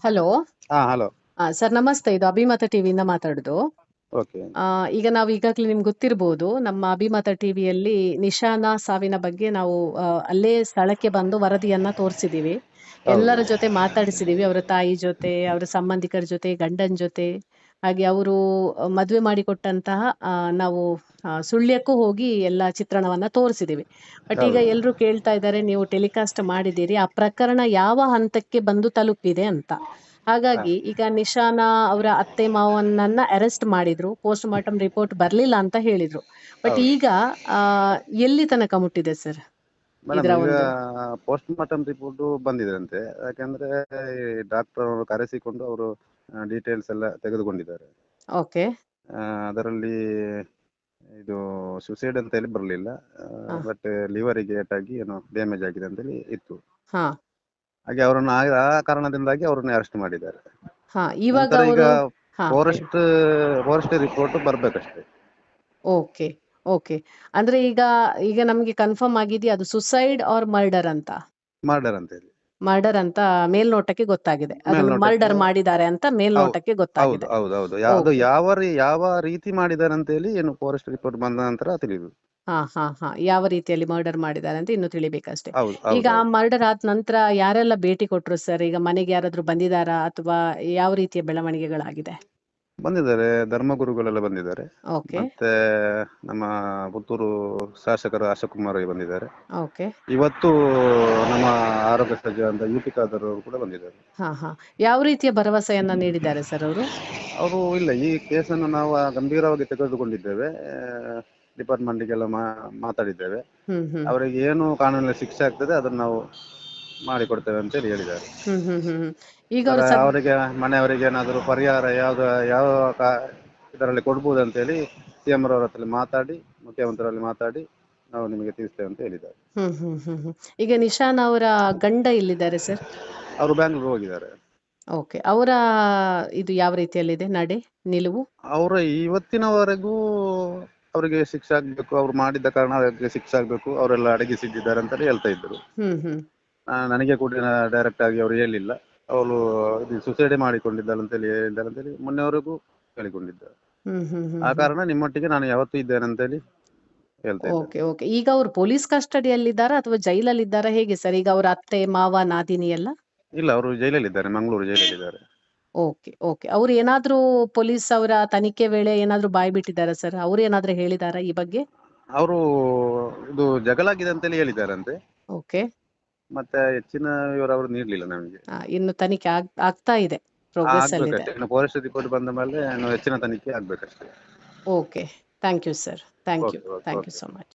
Hello. Hello. Sir ನಮಸ್ತೆ, ಇದು ಅಭಿಮತ ಟಿವಿಯಿಂದ ಮಾತಾಡುದು. ಓಕೆ. ಈಗ ನಾವು ಈಗಾಗಲೇ ನಿಮ್ಗೆ ಗೊತ್ತಿರಬಹುದು, ನಮ್ಮ ಅಭಿಮತ ಟಿವಿಯಲ್ಲಿ ನಿಶಾನ ಸಾವಿನ ಬಗ್ಗೆ ನಾವು ಅಲ್ಲೇ ಸ್ಥಳಕ್ಕೆ ಬಂದು ವರದಿಯನ್ನ ತೋರಿಸಿದೀವಿ. ಎಲ್ಲರ ಹೌದು. ಜೊತೆ ಮಾತಾಡಿಸಿದೀವಿ, ಅವರ ತಾಯಿ ಜೊತೆ, ಅವರ ಸಂಬಂಧಿಕರ ಜೊತೆ, ಗಂಡನ ಜೊತೆ. ಹಾಗೆ ಅವರು ಮದುವೆ ಮಾಡಿಕೊಟ್ಟಂತಹ ನಾವು ಸುಳ್ಯಕ್ಕೂ ಹೋಗಿ ಎಲ್ಲ ಚಿತ್ರಣವನ್ನ ತೋರಿಸಿದೀವಿ. ಬಟ್ ಈಗ ಹೌದು. ಎಲ್ರು ಕೇಳ್ತಾ ಇದ್ದಾರೆ, ನೀವು ಟೆಲಿಕಾಸ್ಟ್ ಮಾಡಿದ್ದೀರಿ, ಆ ಪ್ರಕರಣ ಯಾವ ಹಂತಕ್ಕೆ ಬಂದು ತಲುಪಿದೆ ಅಂತ. ಹಾಗಾಗಿ ಈಗ ನಿಶಾನ ಅವರ ಅತ್ತೆ ಮಾವನನ್ನ ಅರೆಸ್ಟ್ ಮಾಡಿದ್ರು, ಪೋಸ್ಟ್ ಮಾರ್ಟಮ್ ರಿಪೋರ್ಟ್ ಬರ್ಲಿಲ್ಲ ಅಂತ ಹೇಳಿದ್ರು. ಬಟ್ ಹೌದು ಈಗ ಆ ಎಲ್ಲಿ ತನಕ ಮುಟ್ಟಿದೆ ಸರ್ ಮೇಡಮ್, ಇದರ ಈಗ ಒಂದು? ಪೋಸ್ಟ್ ಮಾರ್ಟಮ್ ರಿಪೋರ್ಟ್ ಬಂದಿದೆ ಅಂತೆ. ಯಾಕಂದ್ರೆ ಡಾಕ್ಟರ್ ಅವರು ಕರೆಸಿಕೊಂಡು ಅವರು ಡೀಟೇಲ್ಸ್ ಎಲ್ಲ ತೆಗೆದುಕೊಂಡಿದ್ದಾರೆ. ಓಕೆ. ಅದರಲ್ಲಿ ಇದು ಸುಸೈಡ್ ಅಂತ ಹೇಳಿ ಬರಲಿಲ್ಲ, ಹಾ ಬಟ್ ಲಿವರಿಗೆ ಏಟಾಗಿ ಏನೋ ಡ್ಯಾಮೇಜ್ ಆಗಿದೆ ಅಂತ ಹೇಳಿ ಇತ್ತು. ಹಾ ಹಾಗೆ ಅವರನ್ನು ಆ ಕಾರಣದಿಂದಾಗಿ ಅವರನ್ನು ಅರೆಸ್ಟ್ ಮಾಡಿದ್ದಾರೆ. ಇವಾಗ ನಂತರ ಈಗ ಅವರು ಹೇಳಿ. ಫಾರೆಸ್ಟ್ ರಿಪೋರ್ಟ್ ಬರ್ಬೇಕಷ್ಟೇ. Okay okay. ಅಂದ್ರೆ ಈಗ ಈಗ ನಮ್ಗೆ ಕನ್ಫರ್ಮ್ ಆಗಿದೆಯಾ ಅದು ಸುಸೈಡ್ ಆರ್ ಮರ್ಡರ್ ಅಂತ? ಮರ್ಡರ್ ಅಂತ ಹೇಳಿ. ಮರ್ಡರ್ ಅಂತ ಮೇಲ್ನೋಟಕ್ಕೆ ಗೊತ್ತಾಗಿದೆ, ಅದನ್ನು ಮೇಲ್ನೋಟಕ್ಕೆ ಮರ್ಡರ್ ಮಾಡಿದ್ದಾರೆ ಅಂತ ಮೇಲ್ನೋಟಕ್ಕೆ ಹೌದು ಗೊತ್ತಾಗಿದೆ. ಹೌದು ಹೌದು. ಅದು ಓಕೆ. ಯಾವ ರೀತಿ ಮಾಡಿದ್ದಾರೆ ಅಂತ ಹೇಳಿ ಏನು ಫಾರೆಸ್ಟ್ ರಿಪೋರ್ಟ್ ಬಂದ ನಂತರ ತಿಳಿಯುದು. ಯಾವ ರೀತಿಯಲ್ಲಿ ಮರ್ಡರ್ ಮಾಡಿದ್ದಾರೆ ಅಂತ ಇನ್ನು ತಿಳಿಬೇಕಷ್ಟೇ. ಹೌದು ಈಗ ಆ ಹೌದು. ಮರ್ಡರ್ ಆದ ನಂತರ ಯಾರೆಲ್ಲ ಭೇಟಿ ಕೊಟ್ರು ಸರ್? ಈಗ ಮನೆಗೆ ಯಾರಾದ್ರೂ ಬಂದಿದಾರಾ ಅಥವಾ ಯಾವ ರೀತಿಯ ಬೆಳವಣಿಗೆಗಳಾಗಿದೆ? ಬಂದಿದ್ದಾರೆ, ಧರ್ಮಗುರುಗಳೆಲ್ಲ ಬಂದಿದ್ದಾರೆ. ಓಕೆ ಮತ್ತೆ ನಮ್ಮ ಪುತ್ತೂರು ಶಾಸಕರು ಅಶೋಕ್ ಕುಮಾರ್ ಬಂದಿದ್ದಾರೆ. ಓಕೆ. ಇವತ್ತು ನಮ್ಮ ಆರೋಗ್ಯ ಸಚಿವ ಅಂತ ಯುಟಿ ಖಾದರ್ ಅವರು ಕೂಡ ಬಂದಿದ್ದಾರೆ. ಯಾವ ರೀತಿಯ ಭರವಸೆಯನ್ನ ನೀಡಿದ್ದಾರೆ ಸರ್ ಅವರು? ಅವರು ಇಲ್ಲ, ಈ ಕೇಸನ್ನು ನಾವು ಗಂಭೀರವಾಗಿ ತೆಗೆದುಕೊಂಡಿದ್ದೇವೆ, ಡಿಪಾರ್ಟ್ಮೆಂಟ್ಗೆಲ್ಲ ಮಾತಾಡಿದ್ದೇವೆ. ಹ್ಮ್ ಹ್ಮ್ ಅವರಿಗೆ ಏನು ಕಾನೂನಲ್ಲಿ ಶಿಕ್ಷೆ ಆಗ್ತದೆ ಅದನ್ನು ನಾವು ಮಾಡಿಕೊಡ್ತೇವೆ ಅಂತ ಹೇಳಿ ಹೇಳಿದ್ದಾರೆ. ಹ್ಮ್ ಹ್ಮ್ ಹ್ಮ್ ಈಗ ಸರ್, ಅವರು ಅವರಿಗೆ ಮನೆಯವರಿಗೆ ಏನಾದರೂ ಪರಿಹಾರ ಯಾವ ಇದರಲ್ಲಿ ಕೊಡ್ಬೋದು ಅಂತ ಹೇಳಿ ಸಿಎಂ ಅವರ ಹತ್ರ ಮಾತಾಡಿ, ಮುಖ್ಯಮಂತ್ರಿಗಳಲ್ಲಿ ಮಾತಾಡಿ ನಾವು ನಿಮಗೆ ತಿಳಿಸ್ತೇವೆ ಅಂತ ಹೇಳಿದ್ದಾರೆ. ಈಗ ನಿಶಾನ್ ಅವರ ಗಂಡ ಎಲ್ಲಿದ್ದಾರೆ ಸರ್? ಅವರು ಬ್ಯಾಂಗ್ಳೂರ್ ಹೋಗಿದ್ದಾರೆ. ಓಕೆ. ಅವರ ಇದು ಯಾವ ರೀತಿಯಲ್ಲಿದೆ ನಿಲುವು? ಅವರ ಇವತ್ತಿನವರೆಗೂ ಅವರಿಗೆ ಶಿಕ್ಷೆ ಆಗ್ಬೇಕು, ಅವ್ರು ಮಾಡಿದ್ದ ಕಾರಣ ಅವರಿಗೆ ಶಿಕ್ಷೆ ಆಗ್ಬೇಕು, ಅವರೆಲ್ಲ ಅಡಗಿಸಿದ್ದಾರೆ ಅಂತ ಹೇಳ್ತಾ ಇದ್ರು. ನನಗೆ ಕೂಡ ಡೈರೆಕ್ಟ್ ಆಗಿ ಅವರು ಹೇಳಿಲ್ಲ. ಅವಳು ಸುಸೈಡ್ ಮಾಡಿಕೊಂಡಿದ್ದಾಳೆ ಅಂತೇಳಿ ಹೇಳಿದ್ದಾರೆ ಅಂತೇಳಿ ಮೊನ್ನೆವರೆಗೂ ಹೇಳಿಕೊಂಡಿದ್ದಾರೆ. ಆ ಕಾರಣ ನಿಮ್ಮೊಟ್ಟಿಗೆ ನಾನು ಯಾವತ್ತೂ ಇದ್ದೇನೆ ಅಂತೇಳಿ ಹೇಳ್ತಾ ಇದ್ದೇನೆ. Okay okay. ಈಗ ಅವರು ಪೊಲೀಸ್ ಕಸ್ಟಡಿಯಲ್ಲಿದ್ದಾರಾ ಅಥವಾ ಜೈಲಲ್ಲಿ ಇದ್ದಾರಾ, ಹೇಗೆ ಸರ್? ಈಗ ಅವರ ಅತ್ತೆ ಮಾವ ನಾದಿನಿ ಎಲ್ಲ? ಇಲ್ಲ, ಅವರು ಜೈಲಲ್ಲಿದ್ದಾರೆ, ಮಂಗಳೂರು ಜೈಲಲ್ಲಿದ್ದಾರೆ. Okay okay. ಅವ್ರು ಏನಾದ್ರೂ ಪೊಲೀಸ್ ಅವರ ತನಿಖೆ ವೇಳೆ ಏನಾದ್ರೂ ಬಾಯ್ ಬಿಟ್ಟಿದ್ದಾರಾ ಸರ್? ಅವ್ರು ಏನಾದ್ರೂ ಹೇಳಿದಾರಾ ಈ ಬಗ್ಗೆ? ಅವರು ಇದು ಜಗಳಾಗಿದೆ ಅಂತೇಳಿ ಹೇಳಿದ್ದಾರಂತೆ. ಓಕೆ. ಮತ್ತೆ ಹೆಚ್ಚಿನ ವಿವರ ಅವರು ನೀಡಲಿಲ್ಲ ನಮಗೆ. ಇನ್ನು ತನಿಖೆ ಆಗ್ತಾ ಇದೆ, ಪ್ರೋಗ್ರೆಸ್ ಅಲ್ಲಿ ಇದೆ. ಆಗ್ಬೇಕಷ್ಟೇ, ಇನ್ನು ಫಾರೆಸ್ಟ್ ರಿಪೋರ್ಟ್ ಬಂದ ಮೇಲೆ ಹೆಚ್ಚಿನ ತನಿಖೆ ಆಗ್ಬೇಕಷ್ಟೇ. Okay. Thank you sir. Thank you okay okay thank you okay. So much.